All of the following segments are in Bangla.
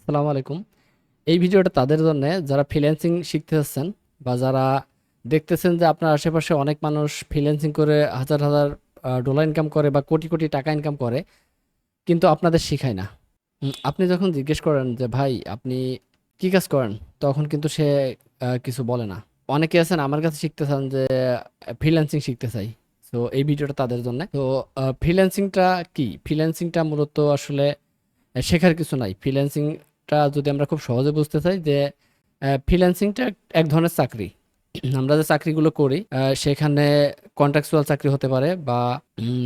আসসালামু আলাইকুম। এই ভিডিওটা তাদের জন্য যারা ফ্রিল্যান্সিং শিখতে যাচ্ছেন বা যারা দেখতেছেন যে আপনার আশেপাশে অনেক মানুষ ফ্রিল্যান্সিং করে হাজার হাজার ডলার ইনকাম করে বা কোটি কোটি টাকা ইনকাম করে, কিন্তু আপনাদের শিখায় না। আপনি যখন জিজ্ঞেস করেন যে ভাই আপনি কি কাজ করেন, তখন কিন্তু সে কিছু বলে না। অনেকে আছেন আমার কাছে শিখতে চান যে ফ্রিল্যান্সিং শিখতে চাই। তো এই ভিডিওটা তাদের জন্য। তো ফ্রিল্যান্সিংটা কি? ফ্রিল্যান্সিংটা মূলত আসলে শেখার কিছু নাই। ফ্রিল্যান্সিংটা যদি আমরা খুব সহজে বুঝতে চাই যে ফ্রিল্যান্সিংটা এক ধরনের চাকরি। আমরা যে চাকরিগুলো করি সেখানে কন্ট্রাকচুয়াল চাকরি হতে পারে বা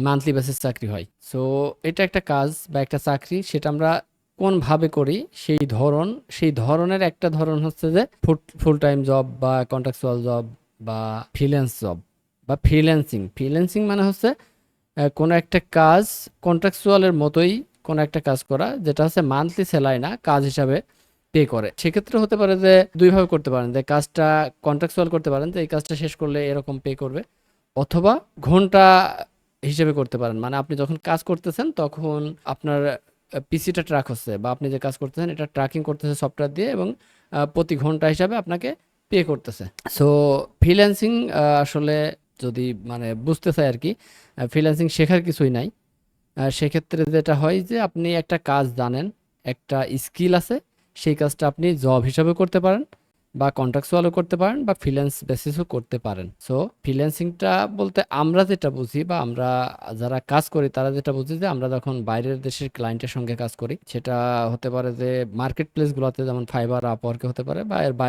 মান্থলি বেসিস চাকরি হয়। সো এটা একটা কাজ বা একটা চাকরি, সেটা আমরা কোনভাবে করি সেই ধরনের একটা ধরন হচ্ছে যে ফুল টাইম জব বা কন্ট্রাকচুয়াল জব বা ফ্রিল্যান্স জব বা ফ্রিল্যান্সিং। ফ্রিল্যান্সিং মানে হচ্ছে কোনো একটা কাজ কন্ট্রাকচুয়ালের মতোই কোনো একটা কাজ করা, যেটা হচ্ছে মান্থলি স্যালারি না, কাজ হিসাবে পে করে। সেক্ষেত্রে হতে পারে যে দুইভাবে করতে পারেন, যে কাজটা কন্ট্রাকচুয়াল করতে পারেন যে এই কাজটা শেষ করলে এরকম পে করবে, অথবা ঘন্টা হিসেবে করতে পারেন। মানে আপনি যখন কাজ করতেছেন তখন আপনার পিসিটা ট্র্যাক হচ্ছে বা আপনি যে কাজ করতেছেন এটা ট্র্যাকিং করতেছে সফটওয়্যার দিয়ে, এবং প্রতি ঘন্টা হিসাবে আপনাকে পে করতেছে। সো ফ্রিল্যান্সিং আসলে যদি মানে বুঝতে চাই আর কি, ফ্রিল্যান্সিং শেখার কিছুই নাই। সেক্ষেত্রে যেটা হয় যে আপনি একটা কাজ জানেন, একটা স্কিল আছে, সেই কাজটা আপনি জব হিসাবে করতে পারেন বা কন্ট্রাকচুয়ালও করতে পারেন বা ফ্রিল্যান্স বেসিসও করতে পারেন। সো ফ্রিল্যান্সিংটা বলতে আমরা যেটা বুঝি বা আমরা যারা কাজ করি তারা যেটা বুঝি যে আমরা যখন বাইরের দেশের ক্লায়েন্টের সঙ্গে কাজ করি, সেটা হতে পারে যে মার্কেট প্লেসগুলোতে, যেমন ফাইবার, আপওয়ার্কে হতে পারে, বা এর